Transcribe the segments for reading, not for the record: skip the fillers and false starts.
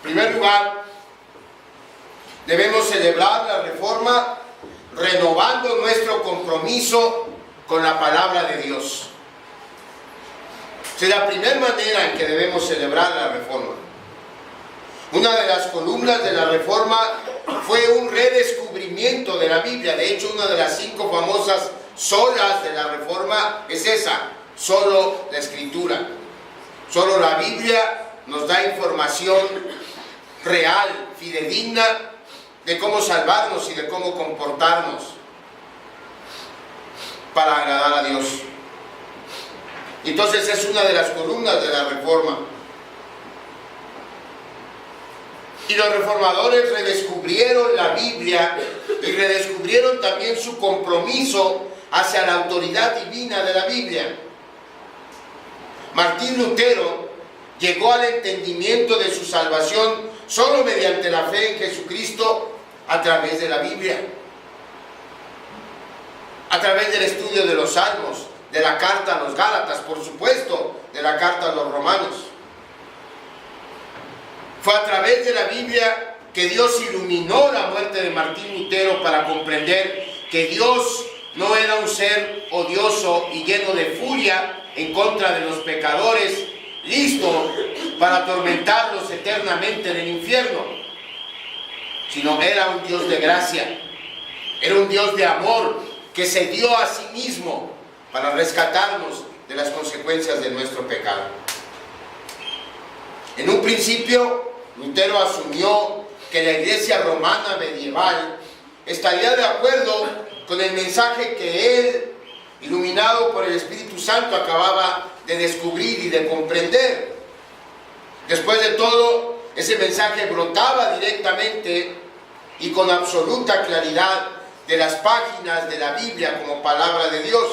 En primer lugar, debemos celebrar la Reforma renovando nuestro compromiso con la palabra de Dios. Esa es la primera manera en que debemos celebrar la Reforma. Una de las columnas de la Reforma fue un redescubrimiento de la Biblia. De hecho, una de las 5 famosas solas de la Reforma es esa: solo la Escritura. Solo la Biblia nos da información real, fidedigna, de cómo salvarnos y de cómo comportarnos para agradar a Dios. Entonces es una de las columnas de la Reforma. Y los reformadores redescubrieron la Biblia y redescubrieron también su compromiso hacia la autoridad divina de la Biblia. Martín Lutero llegó al entendimiento de su salvación solo mediante la fe en Jesucristo a través de la Biblia, a través del estudio de los Salmos, de la carta a los Gálatas, por supuesto, de la carta a los Romanos. Fue a través de la Biblia que Dios iluminó la muerte de Martín Lutero para comprender que Dios no era un ser odioso y lleno de furia en contra de los pecadores, listo para atormentarlos eternamente en el infierno, sino era un Dios de gracia, era un Dios de amor que se dio a sí mismo para rescatarnos de las consecuencias de nuestro pecado. En un principio, Lutero asumió que la iglesia romana medieval estaría de acuerdo con el mensaje que él, iluminado por el Espíritu Santo, acababa de descubrir y de comprender. Después de todo, ese mensaje brotaba directamente y con absoluta claridad de las páginas de la Biblia como palabra de Dios.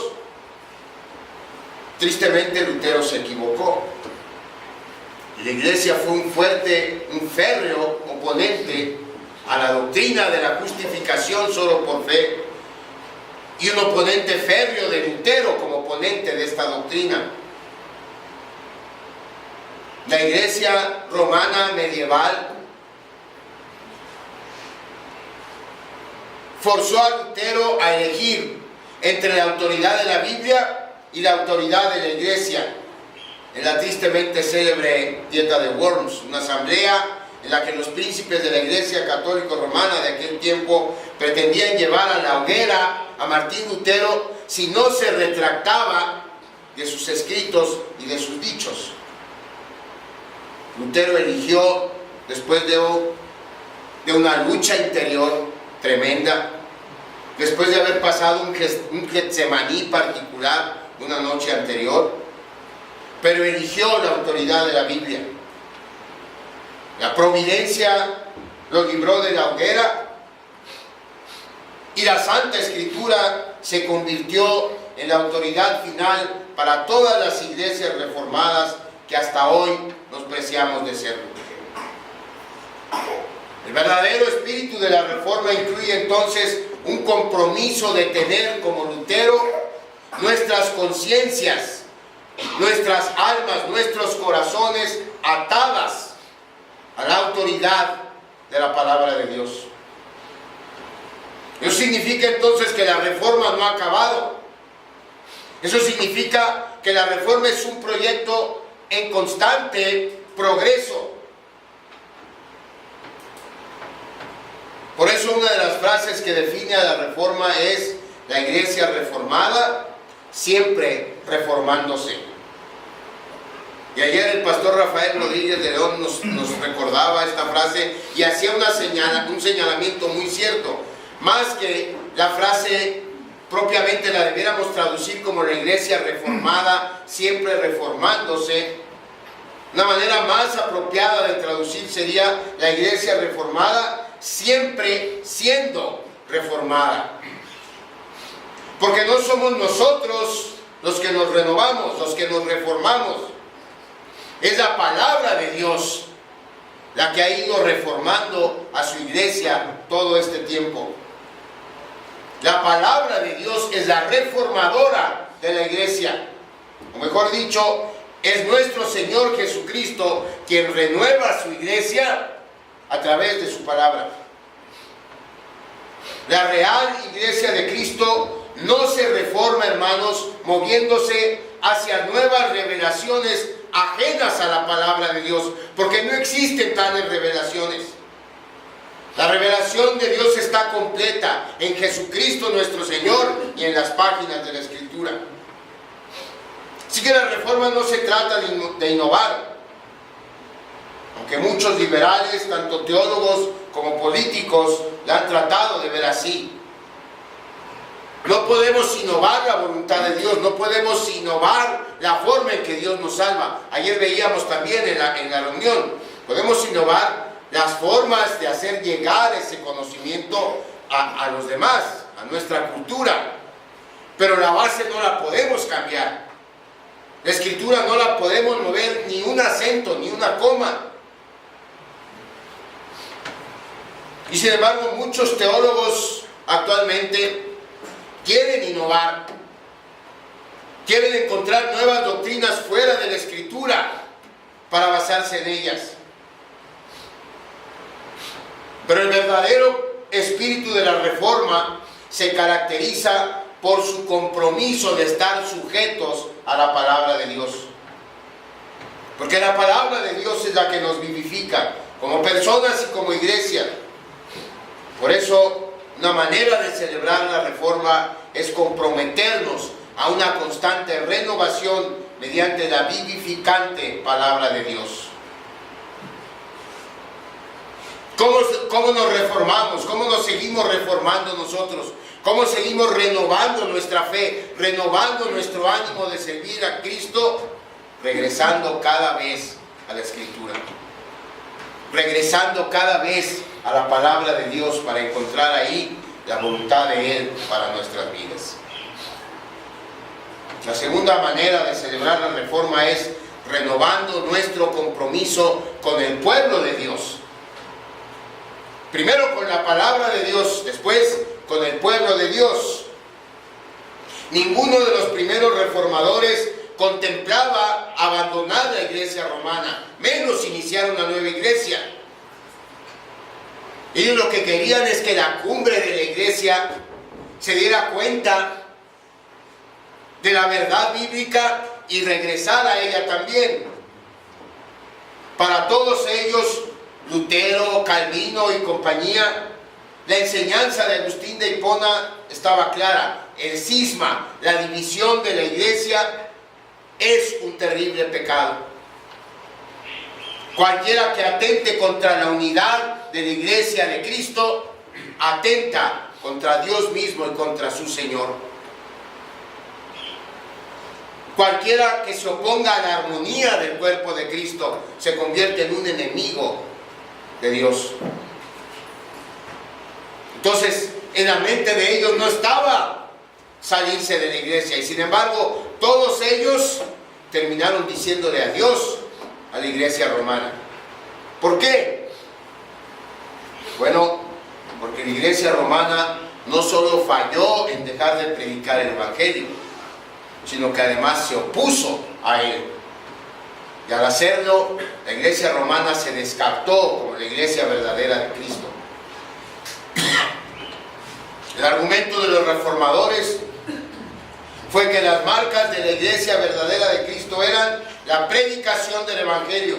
Tristemente, Lutero se equivocó. La iglesia fue un férreo oponente a la doctrina de la justificación solo por fe, y un oponente férreo de Lutero como oponente de esta doctrina. La iglesia romana medieval forzó a Lutero a elegir entre la autoridad de la Biblia y la autoridad de la iglesia, en la tristemente célebre Dieta de Worms, una asamblea en la que los príncipes de la iglesia católica romana de aquel tiempo pretendían llevar a la hoguera a Martín Lutero si no se retractaba de sus escritos y de sus dichos. Lutero eligió, después de una lucha interior tremenda, después de haber pasado un Getsemaní particular una noche anterior, pero eligió la autoridad de la Biblia. La providencia lo libró de la hoguera y la Santa Escritura se convirtió en la autoridad final para todas las iglesias reformadas que hasta hoy nos preciamos de serlo. El verdadero espíritu de la Reforma incluye entonces un compromiso de tener, como Lutero, nuestras conciencias, nuestras almas, nuestros corazones atadas a la autoridad de la palabra de Dios. Eso significa entonces que la Reforma no ha acabado. Eso significa que la Reforma es un proyecto en constante progreso. Por eso una de las frases que define a la Reforma es: la iglesia reformada, siempre reformándose. Y ayer el pastor Rafael Rodríguez de León nos recordaba esta frase y hacía un señalamiento muy cierto. Más que la frase propiamente la debiéramos traducir como la iglesia reformada, siempre reformándose. Una manera más apropiada de traducir sería la iglesia reformada, siempre siendo reformada. Porque no somos nosotros los que nos renovamos, los que nos reformamos. Es la palabra de Dios la que ha ido reformando a su iglesia todo este tiempo. La palabra de Dios es la reformadora de la iglesia. O mejor dicho, es nuestro Señor Jesucristo quien renueva su iglesia a través de su palabra. La real iglesia de Cristo no se reforma, hermanos, moviéndose hacia nuevas revelaciones ajenas a la palabra de Dios, porque no existen tales revelaciones. La revelación de Dios está completa en Jesucristo nuestro Señor y en las páginas de la Escritura. Así que la reforma no se trata de innovar, aunque muchos liberales, tanto teólogos como políticos, la han tratado de ver así. No podemos innovar la voluntad de Dios, no podemos innovar la forma en que Dios nos salva. Ayer veíamos también en la reunión, podemos innovar las formas de hacer llegar ese conocimiento a los demás, a nuestra cultura, pero la base no la podemos cambiar. La Escritura no la podemos mover ni un acento, ni una coma. Y sin embargo, muchos teólogos actualmente quieren innovar, quieren encontrar nuevas doctrinas fuera de la Escritura para basarse en ellas. Pero el verdadero espíritu de la reforma se caracteriza por su compromiso de estar sujetos a la palabra de Dios. Porque la palabra de Dios es la que nos vivifica como personas y como iglesia. Por eso, una manera de celebrar la reforma es comprometernos a una constante renovación mediante la vivificante palabra de Dios. ¿Cómo nos reformamos? ¿Cómo nos seguimos reformando nosotros? ¿Cómo seguimos renovando nuestra fe, renovando nuestro ánimo de servir a Cristo? Regresando cada vez a la Escritura. Regresando cada vez a la palabra de Dios para encontrar ahí la voluntad de Él para nuestras vidas. La segunda manera de celebrar la reforma es renovando nuestro compromiso con el pueblo de Dios. Primero con la palabra de Dios, después con el pueblo de Dios. Ninguno de los primeros reformadores contemplaba abandonar la iglesia romana, menos iniciar una nueva iglesia. Ellos lo que querían es que la cumbre de la iglesia se diera cuenta de la verdad bíblica y regresar a ella también. Para todos ellos, Lutero, Calvino y compañía, la enseñanza de Agustín de Hipona estaba clara. El cisma, la división de la iglesia, es un terrible pecado. Cualquiera que atente contra la unidad de la iglesia de Cristo, atenta contra Dios mismo y contra su Señor. Cualquiera que se oponga a la armonía del cuerpo de Cristo se convierte en un enemigo de Dios. Entonces, en la mente de ellos no estaba salirse de la iglesia, y sin embargo, todos ellos terminaron diciéndole adiós a la iglesia romana. ¿Por qué? Bueno, porque la iglesia romana no solo falló en dejar de predicar el Evangelio, sino que además se opuso a él. Y al hacerlo, la iglesia romana se descartó como la iglesia verdadera de Cristo. El argumento de los reformadores fue que las marcas de la iglesia verdadera de Cristo eran la predicación del Evangelio,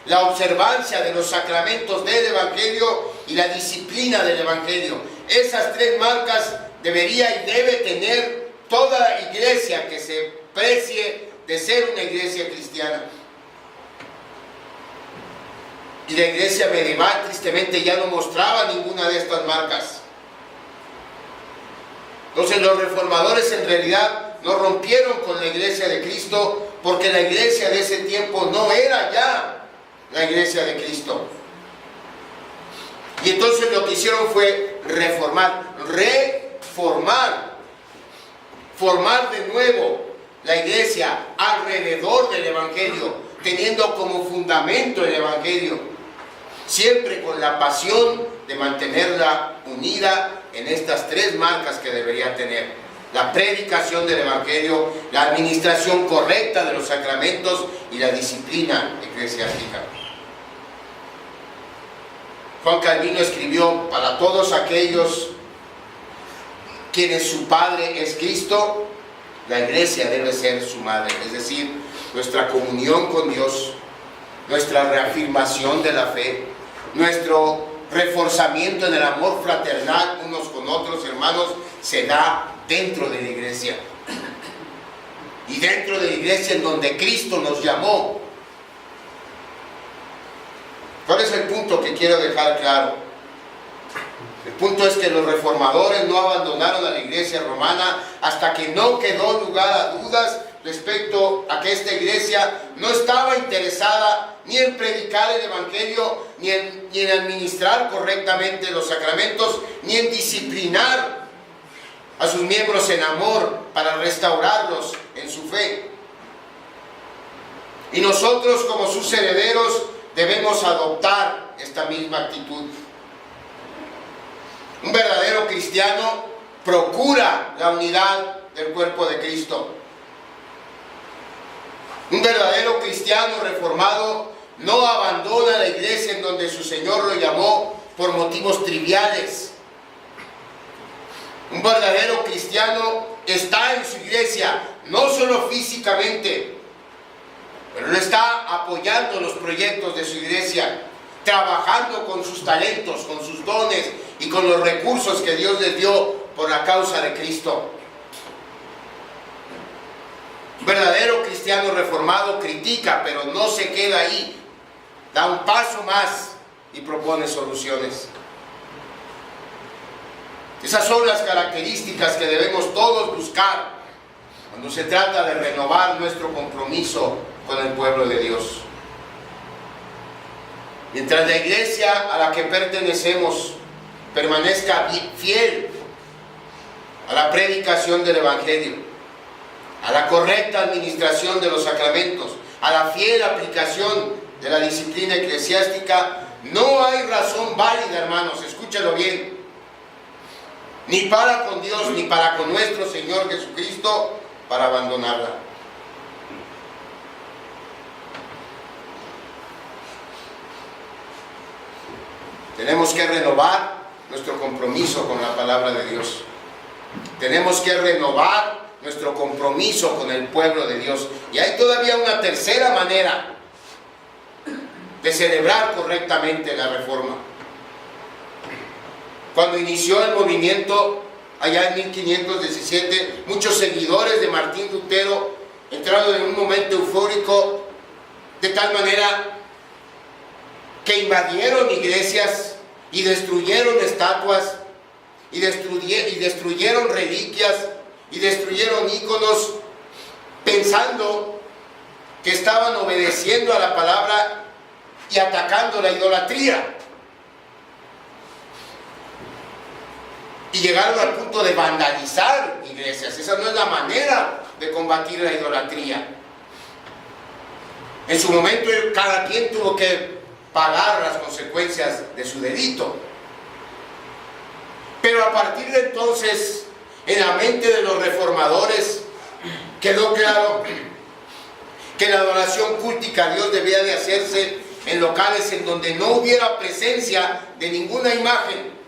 la observancia de los sacramentos del Evangelio y la disciplina del Evangelio. Esas tres marcas debería y debe tener toda iglesia que se precie de ser una iglesia cristiana. Y la iglesia medieval tristemente ya no mostraba ninguna de estas marcas. Entonces los reformadores en realidad no rompieron con la iglesia de Cristo, porque la iglesia de ese tiempo no era ya la iglesia de Cristo. Y entonces lo que hicieron fue reformar, formar de nuevo la iglesia alrededor del Evangelio, teniendo como fundamento el Evangelio, siempre con la pasión de mantenerla unida en estas tres marcas que debería tener: la predicación del Evangelio, la administración correcta de los sacramentos y la disciplina eclesiástica. Juan Calvino escribió: para todos aquellos quienes su padre es Cristo, la iglesia debe ser su madre. Es decir, nuestra comunión con Dios, nuestra reafirmación de la fe, nuestro reforzamiento en el amor fraternal unos con otros, hermanos, se da dentro de la iglesia. Y dentro de la iglesia en donde Cristo nos llamó. ¿Cuál es el punto que quiero dejar claro? El punto es que los reformadores no abandonaron a la iglesia romana hasta que no quedó lugar a dudas respecto a que esta iglesia no estaba interesada ni en predicar el evangelio, ni en administrar correctamente los sacramentos, ni en disciplinar a sus miembros en amor para restaurarlos en su fe. Y nosotros, como sus herederos, debemos adoptar esta misma actitud. Un verdadero cristiano procura la unidad del cuerpo de Cristo. Un verdadero cristiano reformado no abandona la iglesia en donde su Señor lo llamó por motivos triviales. Un verdadero cristiano está en su iglesia, no solo físicamente, pero él está apoyando los proyectos de su iglesia, trabajando con sus talentos, con sus dones y con los recursos que Dios les dio por la causa de Cristo. Un verdadero cristiano reformado critica, pero no se queda ahí. Da un paso más y propone soluciones. Esas son las características que debemos todos buscar cuando se trata de renovar nuestro compromiso con el pueblo de Dios. Mientras la iglesia a la que pertenecemos permanezca fiel a la predicación del evangelio, a la correcta administración de los sacramentos, a la fiel aplicación de la disciplina eclesiástica, no hay razón válida, hermanos, escúchalo bien, ni para con Dios, ni para con nuestro Señor Jesucristo, para abandonarla. Tenemos que renovar nuestro compromiso con la palabra de Dios. Tenemos que renovar nuestro compromiso con el pueblo de Dios. Y hay todavía una tercera manera de celebrar correctamente la reforma. Cuando inició el movimiento, allá en 1517, muchos seguidores de Martín Lutero entraron en un momento eufórico, de tal manera que invadieron iglesias y destruyeron estatuas y destruyeron reliquias y destruyeron íconos, pensando que estaban obedeciendo a la palabra y atacando la idolatría. Y llegaron al punto de vandalizar iglesias. Esa no es la manera de combatir la idolatría. En su momento cada quien tuvo que pagar las consecuencias de su delito. Pero a partir de entonces, en la mente de los reformadores quedó claro que la adoración cúltica a Dios debía de hacerse en locales en donde no hubiera presencia de ninguna imagen,